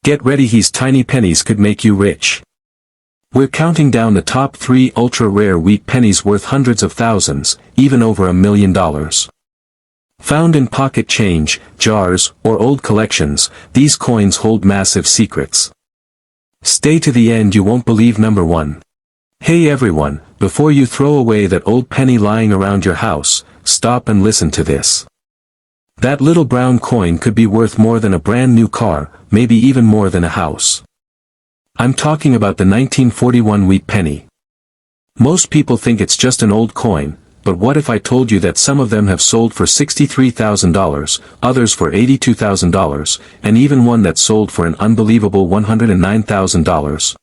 Get ready, these tiny pennies could make you rich. We're counting down the top 3 ultra-rare wheat pennies worth hundreds of thousands, even over $1 million. Found in pocket change, jars, or old collections, these coins hold massive secrets. Stay to the end, you won't believe. Number 1. Hey everyone, before you throw away that old penny lying around your house, stop and listen to this. That little brown coin could be worth more than a brand new car, maybe even more than a house. I'm talking about the 1941 wheat penny. Most people think it's just an old coin, but what if I told you that some of them have sold for $63,000, others for $82,000, and even one that sold for an unbelievable $109,000?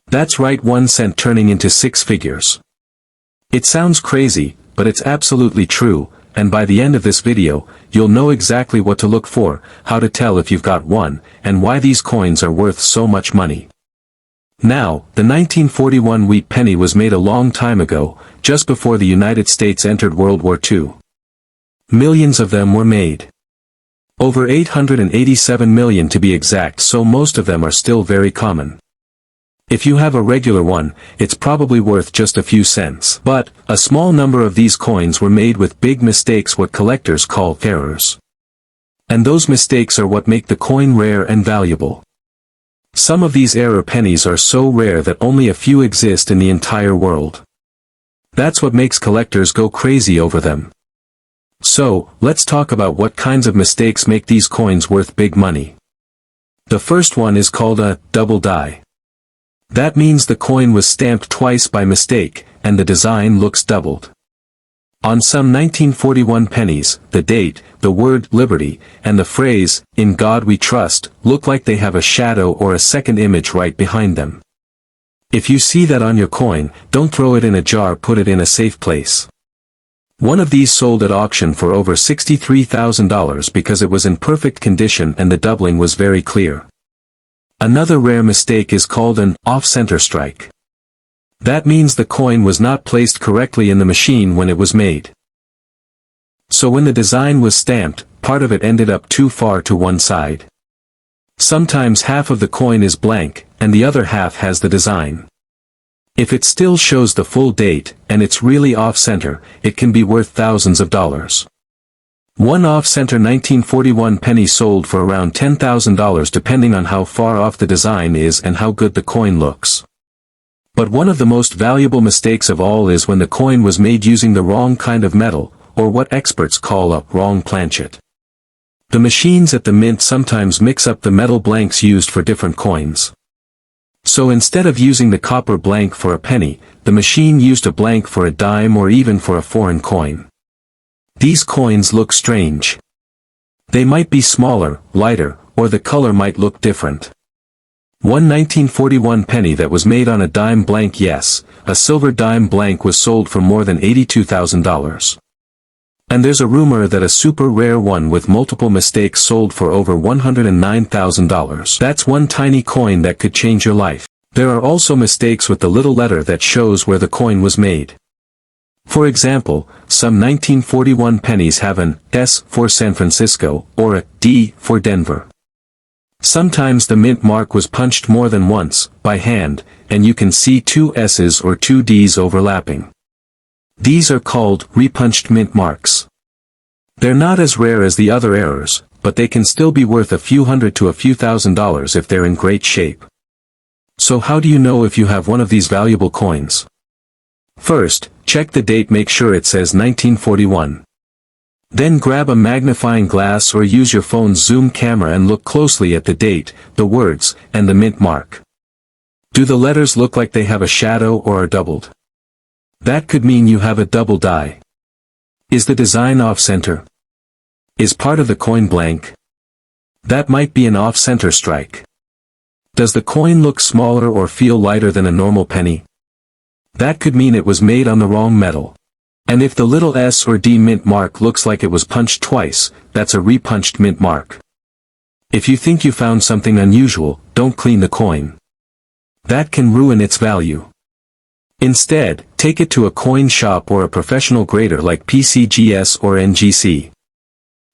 That's right, 1 cent turning into 6 figures. It sounds crazy, but it's absolutely true, and by the end of this video, you'll know exactly what to look for, how to tell if you've got one, and why these coins are worth so much money. Now, the 1941 wheat penny was made a long time ago, just before the United States entered World War II. Millions of them were made. Over 887 million to be exact, so most of them are still very common. If you have a regular one, it's probably worth just a few cents. But, a small number of these coins were made with big mistakes, what collectors call errors. And those mistakes are what make the coin rare and valuable. Some of these error pennies are so rare that only a few exist in the entire world. That's what makes collectors go crazy over them. So, let's talk about what kinds of mistakes make these coins worth big money. The first one is called a double die. That means the coin was stamped twice by mistake, and the design looks doubled. On some 1941 pennies, the date, the word liberty, and the phrase, "In God We Trust," look like they have a shadow or a second image right behind them. If you see that on your coin, don't throw it in a jar, put it in a safe place. One of these sold at auction for over $63,000 because it was in perfect condition and the doubling was very clear. Another rare mistake is called an off-center strike. That means the coin was not placed correctly in the machine when it was made. So when the design was stamped, part of it ended up too far to one side. Sometimes half of the coin is blank, and the other half has the design. If it still shows the full date, and it's really off-center, it can be worth thousands of dollars. One off-center 1941 penny sold for around $10,000 depending on how far off the design is and how good the coin looks. But one of the most valuable mistakes of all is when the coin was made using the wrong kind of metal, or what experts call a wrong planchet. The machines at the mint sometimes mix up the metal blanks used for different coins. So instead of using the copper blank for a penny, the machine used a blank for a dime or even for a foreign coin. These coins look strange. They might be smaller, lighter, or the color might look different. One 1941 penny that was made on a dime blank, yes, a silver dime blank, was sold for more than $82,000. And there's a rumor that a super rare one with multiple mistakes sold for over $109,000. That's one tiny coin that could change your life. There are also mistakes with the little letter that shows where the coin was made. For example, some 1941 pennies have an S for San Francisco, or a D for Denver. Sometimes the mint mark was punched more than once, by hand, and you can see 2 S's or 2 D's overlapping. These are called repunched mint marks. They're not as rare as the other errors, but they can still be worth a few hundred to a few $1,000s if they're in great shape. So how do you know if you have one of these valuable coins? First, check the date, make sure it says 1941. Then grab a magnifying glass or use your phone's zoom camera and look closely at the date, the words, and the mint mark. Do the letters look like they have a shadow or are doubled? That could mean you have a double die. Is the design off-center? Is part of the coin blank? That might be an off-center strike. Does the coin look smaller or feel lighter than a normal penny? That could mean it was made on the wrong metal. And if the little S or D mint mark looks like it was punched twice, that's a repunched mint mark. If you think you found something unusual, don't clean the coin. That can ruin its value. Instead, take it to a coin shop or a professional grader like PCGS or NGC.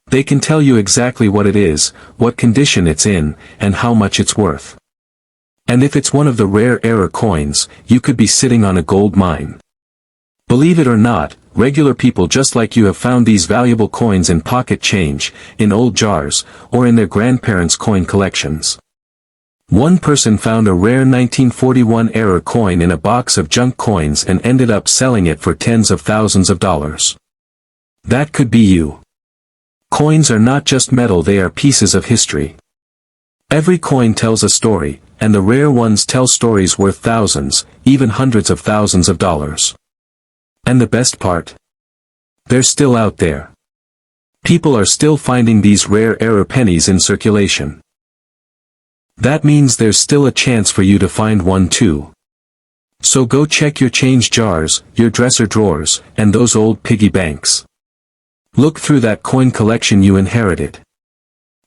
They can tell you exactly what it is, what condition it's in, and how much it's worth. And if it's one of the rare error coins, you could be sitting on a gold mine. Believe it or not, regular people just like you have found these valuable coins in pocket change, in old jars, or in their grandparents' coin collections. One person found a rare 1941 error coin in a box of junk coins and ended up selling it for tens of thousands of dollars. That could be you. Coins are not just metal, they are pieces of history. Every coin tells a story, and the rare ones tell stories worth thousands, even hundreds of thousands of dollars. And the best part? They're still out there. People are still finding these rare error pennies in circulation. That means there's still a chance for you to find one too. So go check your change jars, your dresser drawers, and those old piggy banks. Look through that coin collection you inherited.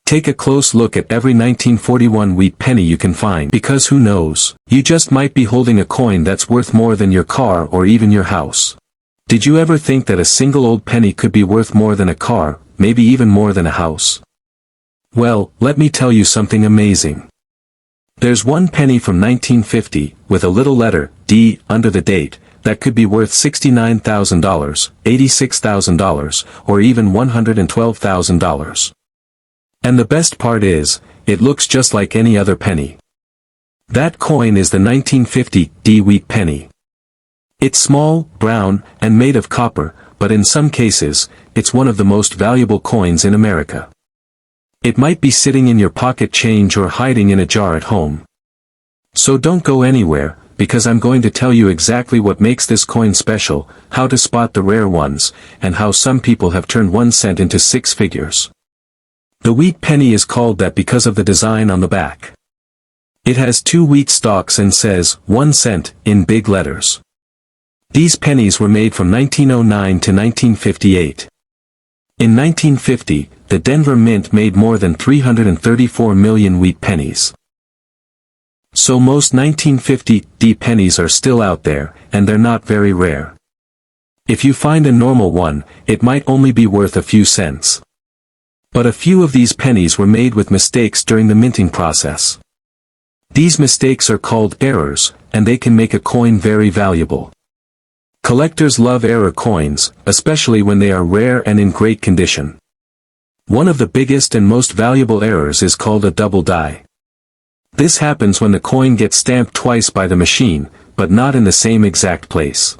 Take a close look at every 1941 wheat penny you can find, because who knows, you just might be holding a coin that's worth more than your car or even your house. Did you ever think that a single old penny could be worth more than a car, maybe even more than a house? Well, let me tell you something amazing. There's one penny from 1950, with a little letter, D, under the date, that could be worth $69,000, $86,000, or even $112,000. And the best part is, it looks just like any other penny. That coin is the 1950 D wheat penny. It's small, brown, and made of copper, but in some cases, it's one of the most valuable coins in America. It might be sitting in your pocket change or hiding in a jar at home. So don't go anywhere, because I'm going to tell you exactly what makes this coin special, how to spot the rare ones, and how some people have turned 1 cent into 6 figures. The wheat penny is called that because of the design on the back. It has 2 wheat stalks and says, 1 cent, in big letters. These pennies were made from 1909 to 1958. In 1950, the Denver Mint made more than 334 million wheat pennies. So most 1950 D pennies are still out there, and they're not very rare. If you find a normal one, it might only be worth a few cents. But a few of these pennies were made with mistakes during the minting process. These mistakes are called errors, and they can make a coin very valuable. Collectors love error coins, especially when they are rare and in great condition. One of the biggest and most valuable errors is called a double die. This happens when the coin gets stamped twice by the machine, but not in the same exact place.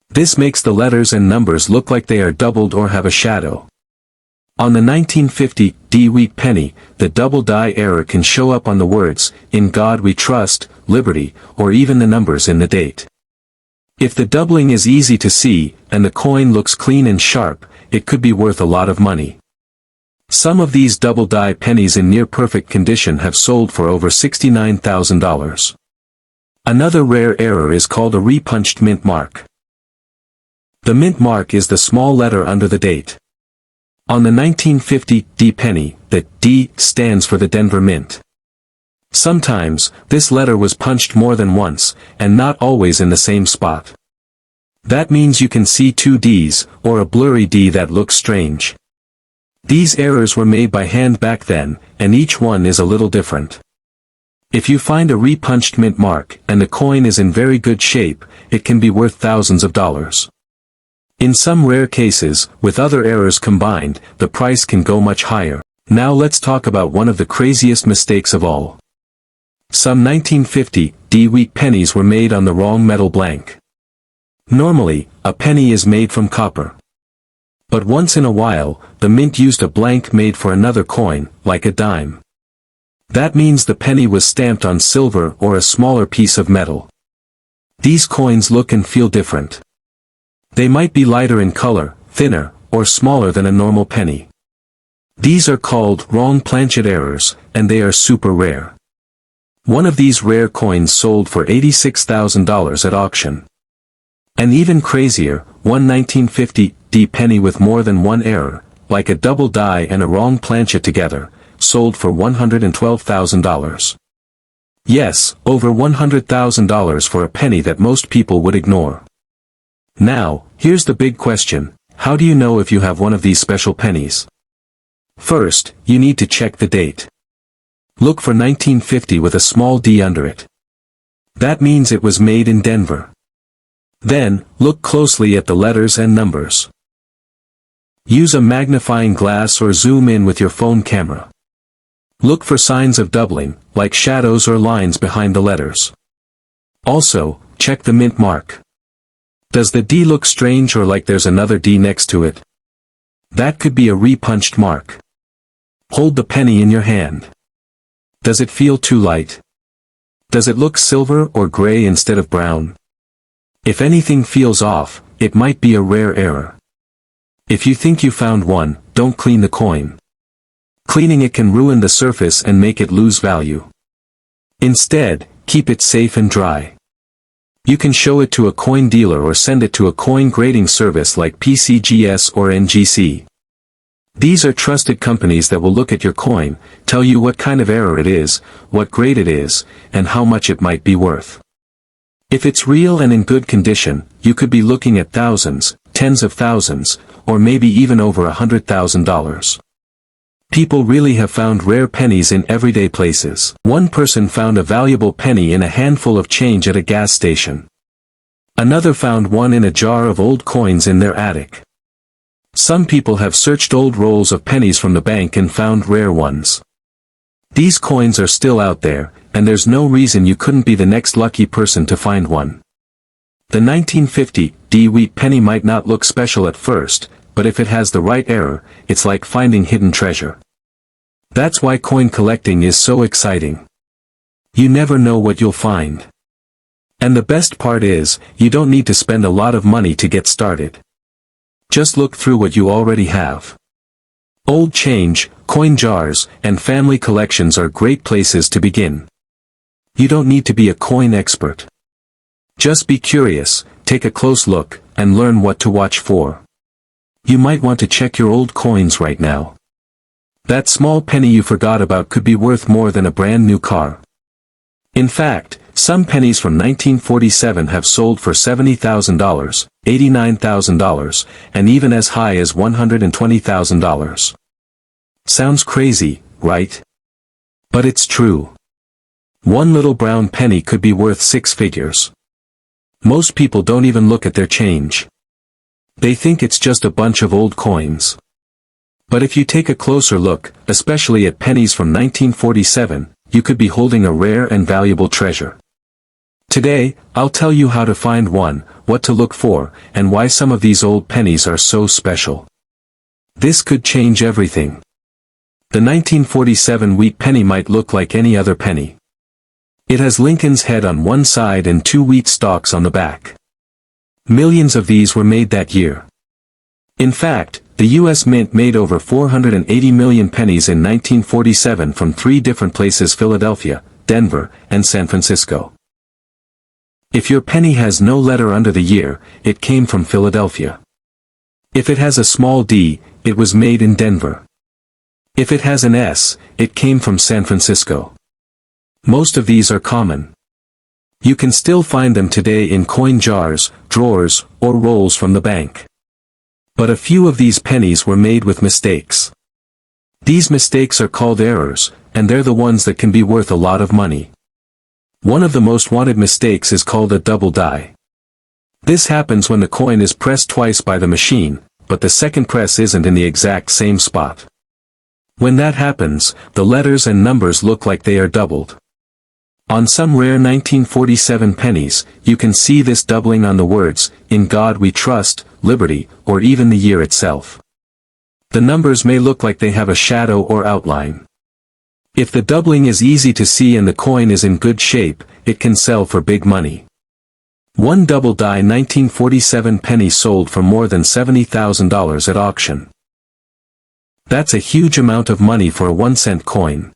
This makes the letters and numbers look like they are doubled or have a shadow. On the 1950 D wheat penny, the double die error can show up on the words, "In God We Trust," "Liberty," or even the numbers in the date. If the doubling is easy to see, and the coin looks clean and sharp, it could be worth a lot of money. Some of these double die pennies in near-perfect condition have sold for over $69,000. Another rare error is called a repunched mint mark. The mint mark is the small letter under the date. On the 1950 D penny, the D stands for the Denver Mint. Sometimes, this letter was punched more than once, and not always in the same spot. That means you can see 2 Ds, or a blurry D that looks strange. These errors were made by hand back then, and each one is a little different. If you find a repunched mint mark, and the coin is in very good shape, it can be worth thousands of dollars. In some rare cases, with other errors combined, the price can go much higher. Now let's talk about one of the craziest mistakes of all. Some 1950 D wheat pennies were made on the wrong metal blank. Normally, a penny is made from copper. But once in a while, the mint used a blank made for another coin, like a dime. That means the penny was stamped on silver or a smaller piece of metal. These coins look and feel different. They might be lighter in color, thinner, or smaller than a normal penny. These are called wrong planchet errors, and they are super rare. One of these rare coins sold for $86,000 at auction. And even crazier, one 1950 D penny with more than one error, like a double die and a wrong planchet together, sold for $112,000. Yes, over $100,000 for a penny that most people would ignore. Now, here's the big question: how do you know if you have one of these special pennies? First, you need to check the date. Look for 1950 with a small d under it. That means it was made in Denver. Then, look closely at the letters and numbers. Use a magnifying glass or zoom in with your phone camera. Look for signs of doubling, like shadows or lines behind the letters. Also, check the mint mark. Does the D look strange or like there's another D next to it? That could be a repunched mark. Hold the penny in your hand. Does it feel too light? Does it look silver or gray instead of brown? If anything feels off, it might be a rare error. If you think you found one, don't clean the coin. Cleaning it can ruin the surface and make it lose value. Instead, keep it safe and dry. You can show it to a coin dealer or send it to a coin grading service like PCGS or NGC. These are trusted companies that will look at your coin, tell you what kind of error it is, what grade it is, and how much it might be worth. If it's real and in good condition, you could be looking at thousands, tens of thousands, or maybe even over $100,000. People really have found rare pennies in everyday places. One person found a valuable penny in a handful of change at a gas station. Another found one in a jar of old coins in their attic. Some people have searched old rolls of pennies from the bank and found rare ones. These coins are still out there, and there's no reason you couldn't be the next lucky person to find one. The 1950 D wheat penny might not look special at first, but if it has the right error, it's like finding hidden treasure. That's why coin collecting is so exciting. You never know what you'll find. And the best part is, you don't need to spend a lot of money to get started. Just look through what you already have. Old change, coin jars, and family collections are great places to begin. You don't need to be a coin expert. Just be curious, take a close look, and learn what to watch for. You might want to check your old coins right now. That small penny you forgot about could be worth more than a brand new car. In fact, some pennies from 1947 have sold for $70,000, $89,000, and even as high as $120,000. Sounds crazy, right? But it's true. One little brown penny could be worth 6 figures. Most people don't even look at their change. They think it's just a bunch of old coins. But if you take a closer look, especially at pennies from 1947, you could be holding a rare and valuable treasure. Today, I'll tell you how to find one, what to look for, and why some of these old pennies are so special. This could change everything. The 1947 wheat penny might look like any other penny. It has Lincoln's head on one side and 2 wheat stalks on the back. Millions of these were made that year. In fact, the U.S. Mint made over 480 million pennies in 1947 from 3 different places: Philadelphia, Denver, and San Francisco. If your penny has no letter under the year, it came from Philadelphia. If it has a small d, it was made in Denver. If it has an S, it came from San Francisco. Most of these are common. You can still find them today in coin jars, drawers, or rolls from the bank. But a few of these pennies were made with mistakes. These mistakes are called errors, and they're the ones that can be worth a lot of money. One of the most wanted mistakes is called a double die. This happens when the coin is pressed twice by the machine, but the second press isn't in the exact same spot. When that happens, the letters and numbers look like they are doubled. On some rare 1947 pennies, you can see this doubling on the words, "In God We Trust," "Liberty," or even the year itself. The numbers may look like they have a shadow or outline. If the doubling is easy to see and the coin is in good shape, it can sell for big money. One double die 1947 penny sold for more than $70,000 at auction. That's a huge amount of money for a 1-cent coin.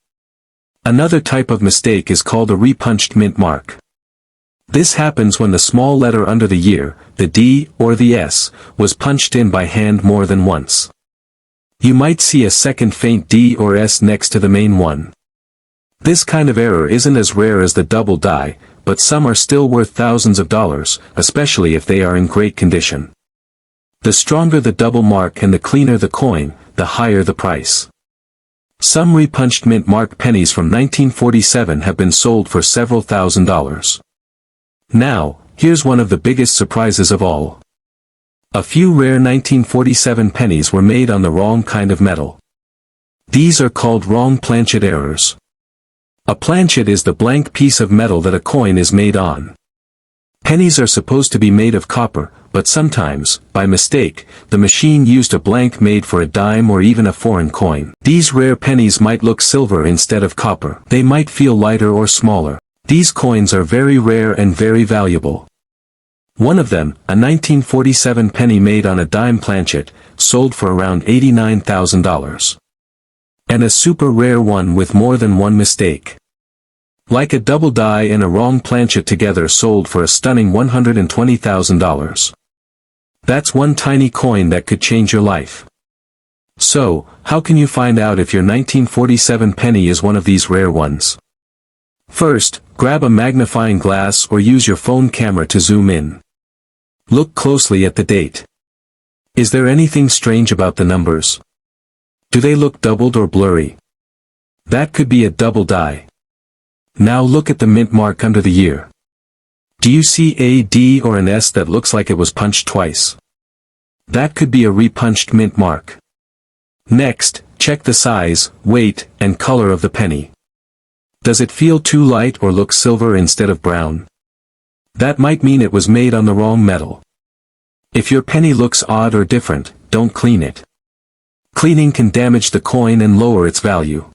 Another type of mistake is called a repunched mint mark. This happens when the small letter under the year, the D or the S, was punched in by hand more than once. You might see a second faint D or S next to the main one. This kind of error isn't as rare as the double die, but some are still worth thousands of dollars, especially if they are in great condition. The stronger the double mark and the cleaner the coin, the higher the price. Some repunched mint mark pennies from 1947 have been sold for several $1,000s. Now, here's one of the biggest surprises of all. A few rare 1947 pennies were made on the wrong kind of metal. These are called wrong planchet errors. A planchet is the blank piece of metal that a coin is made on. Pennies are supposed to be made of copper, but sometimes, by mistake, the machine used a blank made for a dime or even a foreign coin. These rare pennies might look silver instead of copper. They might feel lighter or smaller. These coins are very rare and very valuable. One of them, a 1947 penny made on a dime planchet, sold for around $89,000. And a super rare one with more than one mistake. Like a double die and a wrong planchet together sold for a stunning $120,000. That's one tiny coin that could change your life. So, how can you find out if your 1947 penny is one of these rare ones? First, grab a magnifying glass or use your phone camera to zoom in. Look closely at the date. Is there anything strange about the numbers? Do they look doubled or blurry? That could be a double die. Now look at the mint mark under the year. Do you see a D or an S that looks like it was punched twice? That could be a repunched mint mark. Next, check the size, weight, and color of the penny. Does it feel too light or look silver instead of brown? That might mean it was made on the wrong metal. If your penny looks odd or different, don't clean it. Cleaning can damage the coin and lower its value.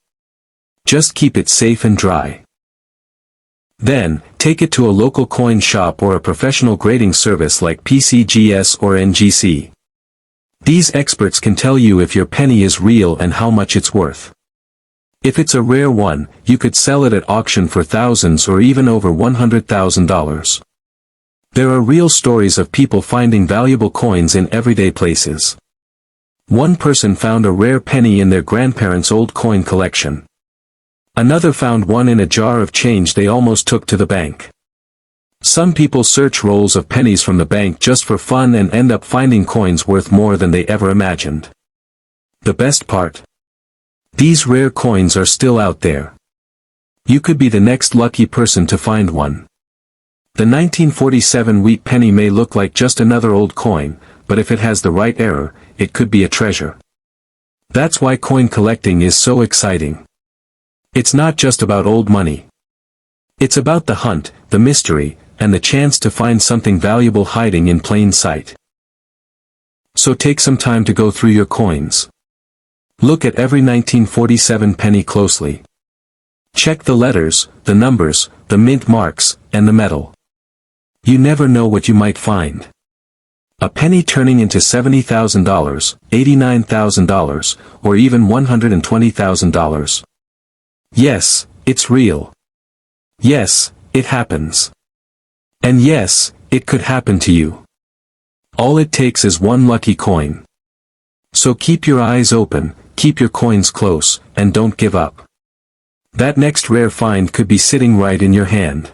Just keep it safe and dry. Then, take it to a local coin shop or a professional grading service like PCGS or NGC. These experts can tell you if your penny is real and how much it's worth. If it's a rare one, you could sell it at auction for thousands or even over $100,000. There are real stories of people finding valuable coins in everyday places. One person found a rare penny in their grandparents' old coin collection. Another found one in a jar of change they almost took to the bank. Some people search rolls of pennies from the bank just for fun and end up finding coins worth more than they ever imagined. The best part? These rare coins are still out there. You could be the next lucky person to find one. The 1947 wheat penny may look like just another old coin, but if it has the right error, it could be a treasure. That's why coin collecting is so exciting. It's not just about old money. It's about the hunt, the mystery, and the chance to find something valuable hiding in plain sight. So take some time to go through your coins. Look at every 1947 penny closely. Check the letters, the numbers, the mint marks, and the metal. You never know what you might find. A penny turning into $70,000, $89,000, or even $120,000. Yes, it's real. Yes, it happens. And yes, it could happen to you. All it takes is one lucky coin. So keep your eyes open, keep your coins close, and don't give up. That next rare find could be sitting right in your hand.